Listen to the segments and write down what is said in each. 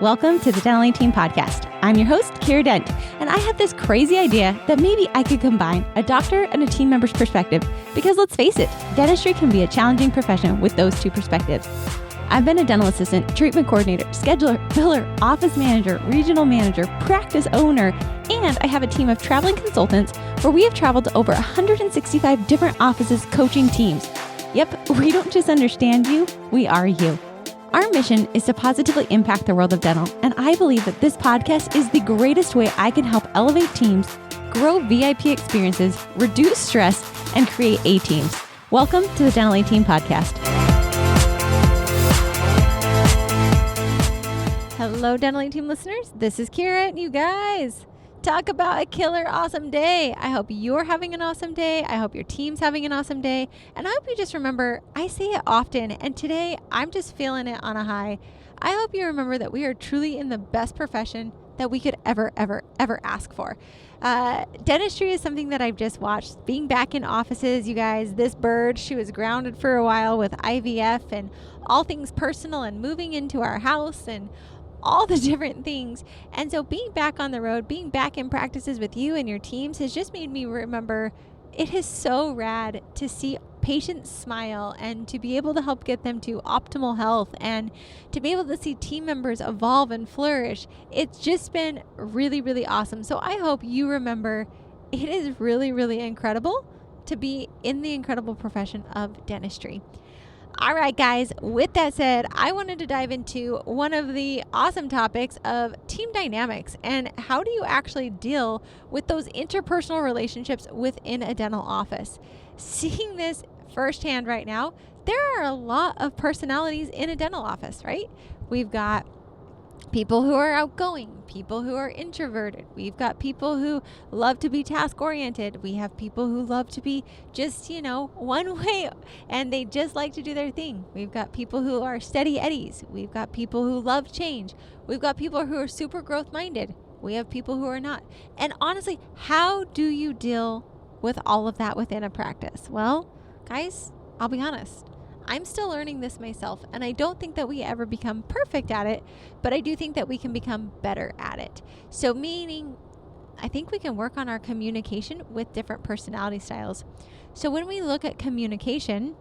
Welcome to the Dental Team Podcast. I'm your host, Kiera Dent, and I have this crazy idea that maybe I could combine a doctor and a team member's perspective because let's face it, dentistry can be a challenging profession with those two perspectives. I've been a dental assistant, treatment coordinator, scheduler, biller, office manager, regional manager, practice owner, and I have a team of traveling consultants where we have traveled to over 165 different offices coaching teams. Yep, we don't just understand you, we are you. Our mission is to positively impact the world of dental, and I believe that this podcast is the greatest way I can help elevate teams, grow VIP experiences, reduce stress, and create A-teams. Welcome to the Dental Team Podcast. Hello, Dental Team listeners. This is Kiera, and you guys, talk about a killer awesome day. I hope you're having an awesome day. I hope your team's having an awesome day. And I hope you just remember, I say it often, and today I'm just feeling it on a high. I hope you remember that we are truly in the best profession that we could ever ask for. Dentistry is something that I've just watched. Being back in offices, you guys, this bird, she was grounded for a while with IVF and all things personal and moving into our house and all the different things. And so being back on the road, being back in practices with you and your teams has just made me remember it is so rad to see patients smile and to be able to help get them to optimal health and to be able to see team members evolve and flourish. It's just been really awesome. So I hope you remember it is really incredible to be in the incredible profession of dentistry. All right, guys, with that said, I wanted to dive into one of the awesome topics of team dynamics and how do you actually deal with those interpersonal relationships within a dental office. Seeing this firsthand right now, there are a lot of personalities in a dental office, right? We've got people who are outgoing, people who are introverted. We've got people who love to be task oriented. We have people who love to be just, one way and they just like to do their thing. We've got people who are steady eddies. We've got people who love change. We've got people who are super growth minded. We have people who are not. And honestly, how do you deal with all of that within a practice? Well, guys, I'll be honest. I'm still learning this myself, and I don't think that we ever become perfect at it, but I do think that we can become better at it. So meaning, I think we can work on our communication with different personality styles. So when we look at communication,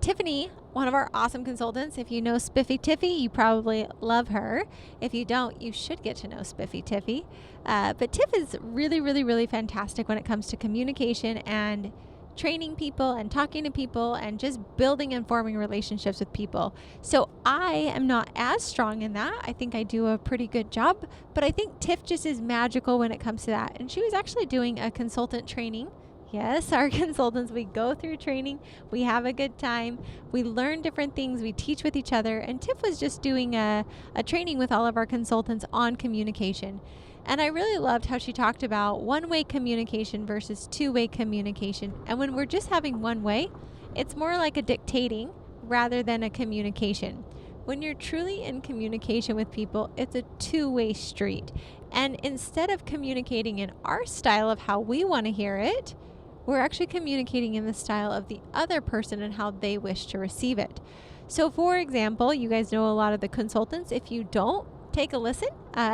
Tiffany, one of our awesome consultants, if you know Spiffy Tiffy, you probably love her. If you don't, you should get to know Spiffy Tiffy. But Tiff is really fantastic when it comes to communication and training people and talking to people and just building and forming relationships with people. So I am not as strong in that. I think I do a pretty good job, but I think Tiff just is magical when it comes to that. And she was actually doing a consultant training. Yes, our consultants, we go through training, we have a good time, we learn different things, we teach with each other. And Tiff was just doing a training with all of our consultants on communication. And I really loved how she talked about one-way communication versus two-way communication. And when we're just having one way, it's more like a dictating rather than a communication. When you're truly in communication with people, it's a two-way street. And instead of communicating in our style of how we want to hear it, we're actually communicating in the style of the other person and how they wish to receive it. So for example, you guys know a lot of the consultants. If you don't, take a listen,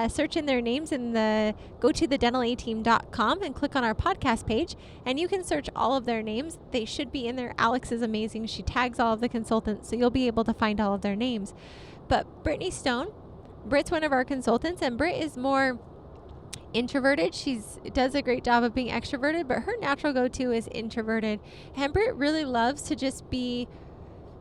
search in their names go to thedentalatteam.com and click on our podcast page, and you can search all of their names. They should be in there. Alex is amazing. She tags all of the consultants, so you'll be able to find all of their names. But Brittany Stone, Brit's one of our consultants, and Brit is more introverted. She does a great job of being extroverted, but her natural go-to is introverted. And Brit really loves to just be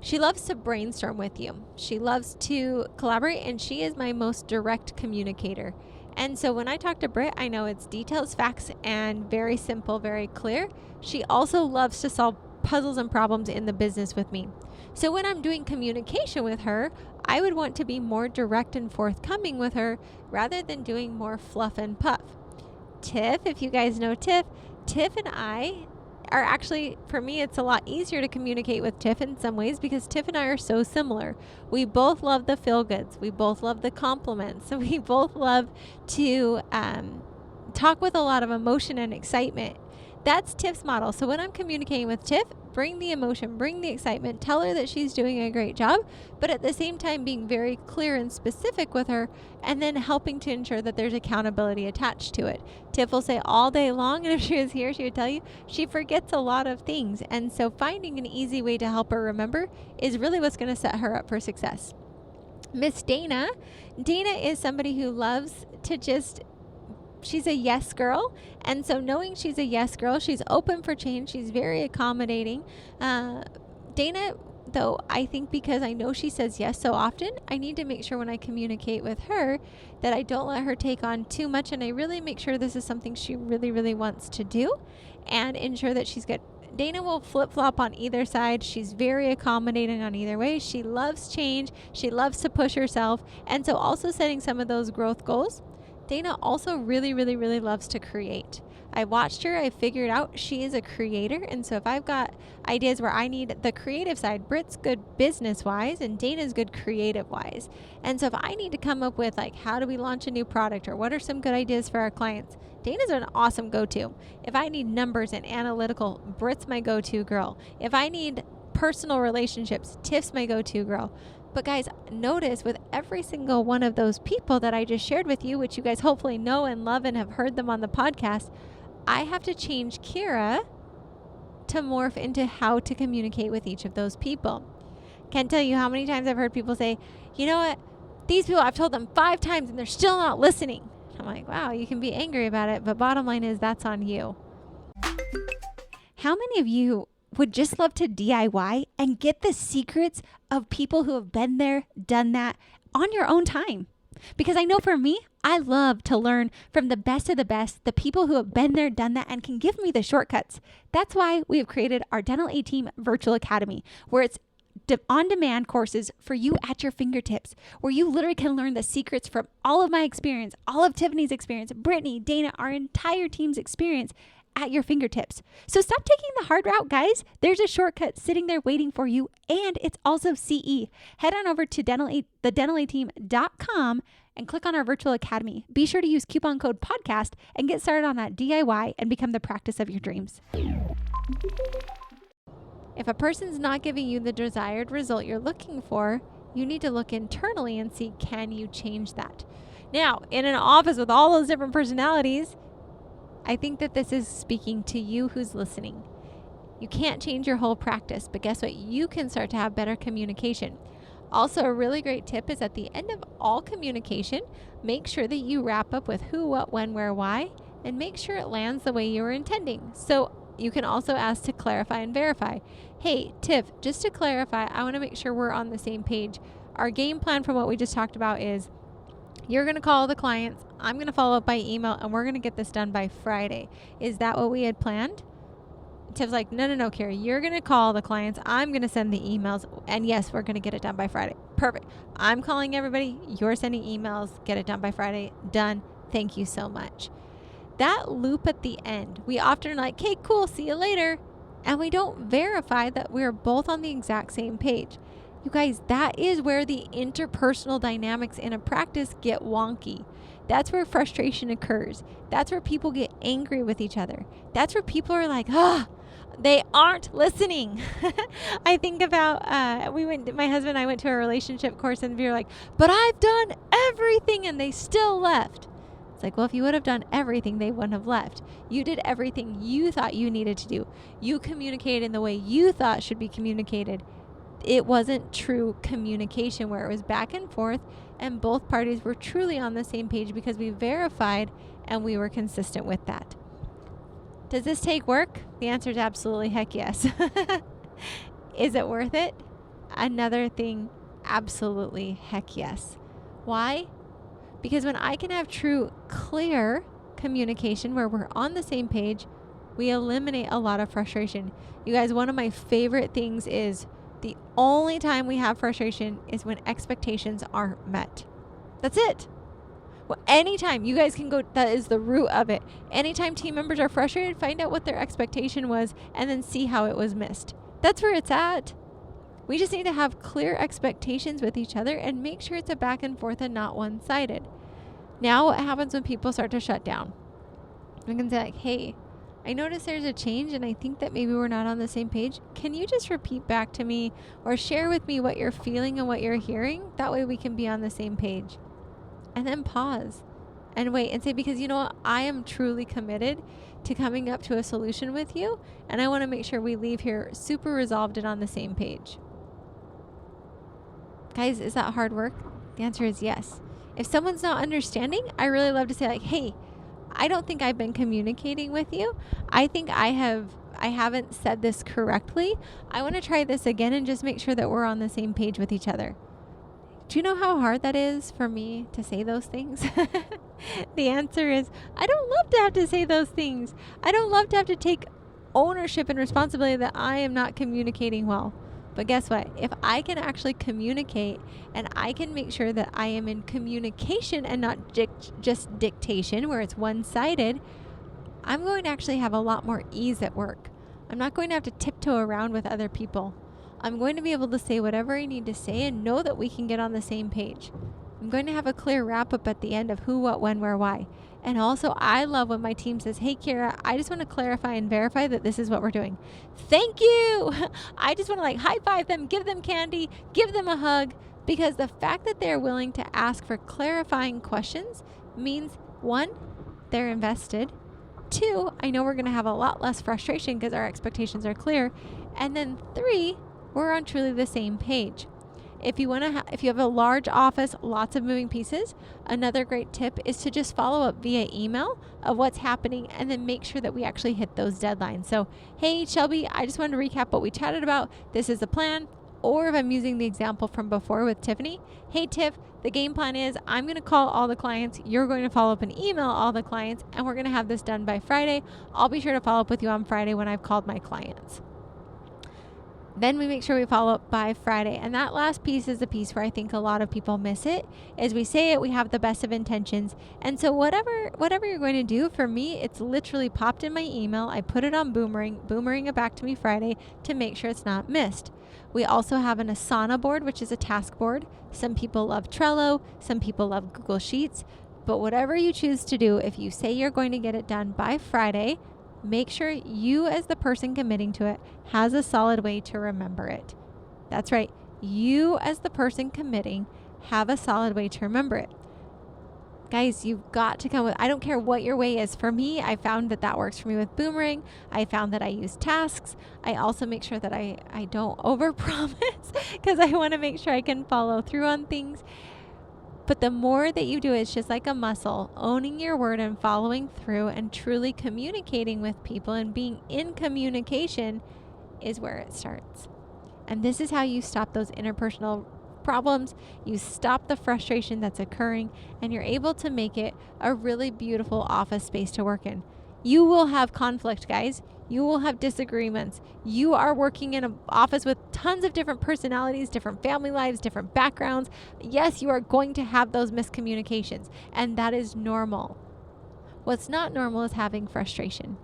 She loves to brainstorm with you. She loves to collaborate, and she is my most direct communicator. And so when I talk to Brit, I know it's details, facts, and very simple, very clear. She also loves to solve puzzles and problems in the business with me. So when I'm doing communication with her, I would want to be more direct and forthcoming with her rather than doing more fluff and puff. Tiff, if you guys know Tiff and I are actually, for me, it's a lot easier to communicate with Tiff in some ways because Tiff and I are so similar. We both love the feel goods. We both love the compliments. So we both love to talk with a lot of emotion and excitement. That's Tiff's model. So when I'm communicating with Tiff, bring the emotion, bring the excitement, tell her that she's doing a great job, but at the same time being very clear and specific with her, and then helping to ensure that there's accountability attached to it. Tiff will say all day long, and if she was here, she would tell you she forgets a lot of things. And so finding an easy way to help her remember is really what's going to set her up for success. Miss Dana. Dana is somebody who loves to she's a yes girl. And so knowing she's a yes girl, she's open for change. She's very accommodating. Dana, though, I think because I know she says yes so often, I need to make sure when I communicate with her that I don't let her take on too much. And I really make sure this is something she really, really wants to do and ensure that she's good. Dana will flip-flop on either side. She's very accommodating on either way. She loves change. She loves to push herself. And so also setting some of those growth goals. Dana also really, really, really loves to create. I watched her. I figured out she is a creator. And so if I've got ideas where I need the creative side, Brit's good business-wise and Dana's good creative-wise. And so if I need to come up with like, how do we launch a new product or what are some good ideas for our clients, Dana's an awesome go-to. If I need numbers and analytical, Brit's my go-to girl. If I need personal relationships, Tiff's my go-to girl. But guys, notice with every single one of those people that I just shared with you, which you guys hopefully know and love and have heard them on the podcast, I have to change Kiera to morph into how to communicate with each of those people. Can't tell you how many times I've heard people say, you know what, these people, I've told them 5 times and they're still not listening. I'm like, wow, you can be angry about it, but bottom line is that's on you. How many of you would just love to DIY and get the secrets of people who have been there, done that on your own time? Because I know for me, I love to learn from the best of the best, the people who have been there, done that, and can give me the shortcuts. That's why we have created our Dental A-Team Virtual Academy, where it's on-demand courses for you at your fingertips, where you literally can learn the secrets from all of my experience, all of Tiffany's experience, Brittany, Dana, our entire team's experience at your fingertips. So stop taking the hard route, guys. There's a shortcut sitting there waiting for you, and it's also CE. Head on over to thedentalateam.com and click on our virtual academy. Be sure to use coupon code podcast and get started on that DIY and become the practice of your dreams. If a person's not giving you the desired result you're looking for, you need to look internally and see, can you change that? Now, in an office with all those different personalities, I think that this is speaking to you who's listening. You can't change your whole practice, but guess what? You can start to have better communication. Also, a really great tip is at the end of all communication, make sure that you wrap up with who, what, when, where, why, and make sure it lands the way you were intending. So you can also ask to clarify and verify. Hey, Tiff, just to clarify, I want to make sure we're on the same page. Our game plan from what we just talked about is you're going to call the clients, I'm going to follow up by email, and we're going to get this done by Friday. Is that what we had planned? Tiff's like, no, Kiera, you're going to call the clients. I'm going to send the emails. And yes, we're going to get it done by Friday. Perfect. I'm calling everybody. You're sending emails. Get it done by Friday. Done. Thank you so much. That loop at the end, we often are like, okay, cool, see you later. And we don't verify that we're both on the exact same page. You guys, that is where the interpersonal dynamics in a practice get wonky. That's where frustration occurs. That's where people get angry with each other. That's where people are like, they aren't listening. I think about, my husband and I went to a relationship course and we were like, but I've done everything and they still left. It's like, well, if you would have done everything, they wouldn't have left. You did everything you thought you needed to do. You communicated in the way you thought should be communicated. It wasn't true communication where it was back and forth and both parties were truly on the same page because we verified and we were consistent with that. Does this take work? The answer is absolutely heck yes. Is it worth it? Another thing, absolutely heck yes. Why? Because when I can have true, clear communication where we're on the same page, we eliminate a lot of frustration. You guys, one of my favorite things is the only time we have frustration is when expectations aren't met. That's it. Well, anytime you guys can go, that is the root of it. Anytime team members are frustrated, find out what their expectation was and then see how it was missed. That's where it's at. We just need to have clear expectations with each other and make sure it's a back and forth and not one-sided. Now, what happens when people start to shut down? We can say like, hey, I notice there's a change and I think that maybe we're not on the same page. Can you just repeat back to me or share with me what you're feeling and what you're hearing? That way we can be on the same page. And then pause and wait and say, because you know what? I am truly committed to coming up to a solution with you. And I want to make sure we leave here super resolved and on the same page. Guys, is that hard work? The answer is yes. If someone's not understanding, I really love to say like, hey, I don't think I've been communicating with you. I think I haven't said this correctly. I want to try this again and just make sure that we're on the same page with each other. Do you know how hard that is for me to say those things? The answer is, I don't love to have to say those things. I don't love to have to take ownership and responsibility that I am not communicating well. But guess what? If I can actually communicate and I can make sure that I am in communication and not just dictation where it's one-sided, I'm going to actually have a lot more ease at work. I'm not going to have to tiptoe around with other people. I'm going to be able to say whatever I need to say and know that we can get on the same page. I'm going to have a clear wrap-up at the end of who, what, when, where, why. And also, I love when my team says, hey, Kiera, I just want to clarify and verify that this is what we're doing. Thank you. I just want to high five them, give them candy, give them a hug, because the fact that they're willing to ask for clarifying questions means, one, they're invested. Two, I know we're going to have a lot less frustration because our expectations are clear. And then three, we're on truly the same page. If you if you have a large office, lots of moving pieces, another great tip is to just follow up via email of what's happening and then make sure that we actually hit those deadlines. So, hey, Shelby, I just wanted to recap what we chatted about. This is the plan. Or if I'm using the example from before with Tiffany, hey, Tiff, the game plan is I'm going to call all the clients. You're going to follow up and email all the clients, and we're going to have this done by Friday. I'll be sure to follow up with you on Friday when I've called my clients. Then we make sure we follow up by Friday. And that last piece is the piece where I think a lot of people miss it. Is we say it, we have the best of intentions. And so whatever you're going to do, for me, it's literally popped in my email. I put it on boomering it back to me Friday to make sure it's not missed. We also have an Asana board, which is a task board. Some people love Trello. Some people love Google Sheets. But whatever you choose to do, if you say you're going to get it done by Friday, make sure you as the person committing to it has a solid way to remember it. That's right. You as the person committing have a solid way to remember it. Guys, you've got to come with, I don't care what your way is. For me, I found that works for me with Boomerang. I found that I use tasks. I also make sure that I don't overpromise because I want to make sure I can follow through on things. But the more that you do, it's just like a muscle. Owning your word and following through and truly communicating with people and being in communication is where it starts. And this is how you stop those interpersonal problems. You stop the frustration that's occurring, and you're able to make it a really beautiful office space to work in. You will have conflict, guys. You will have disagreements. You are working in an office with tons of different personalities, different family lives, different backgrounds. Yes, you are going to have those miscommunications, and that is normal. What's not normal is having frustration.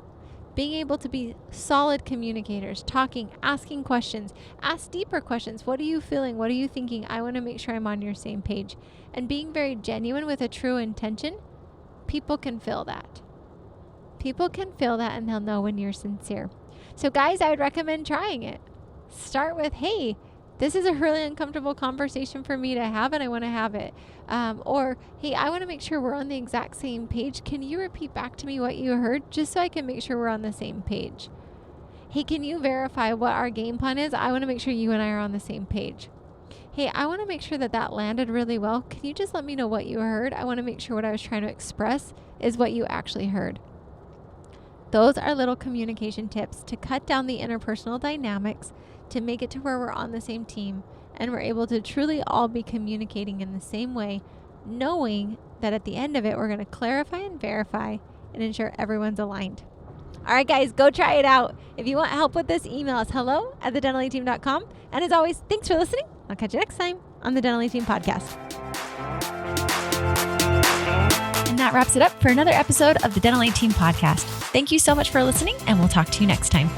Being able to be solid communicators, talking, asking questions, ask deeper questions. What are you feeling? What are you thinking? I want to make sure I'm on your same page. And being very genuine with a true intention, people can feel that. People can feel that, and they'll know when you're sincere. So guys, I would recommend trying it. Start with, hey, this is a really uncomfortable conversation for me to have, and I want to have it. Or, hey, I want to make sure we're on the exact same page. Can you repeat back to me what you heard just so I can make sure we're on the same page? Hey, can you verify what our game plan is? I want to make sure you and I are on the same page. Hey, I want to make sure that landed really well. Can you just let me know what you heard? I want to make sure what I was trying to express is what you actually heard. Those are little communication tips to cut down the interpersonal dynamics, to make it to where we're on the same team and we're able to truly all be communicating in the same way, knowing that at the end of it, we're going to clarify and verify and ensure everyone's aligned. All right, guys, go try it out. If you want help with this, email us hello@thedentallyteam.com. And as always, thanks for listening. I'll catch you next time on the Dental Team Podcast. And that wraps it up for another episode of the Dental Team Podcast. Thank you so much for listening, and we'll talk to you next time.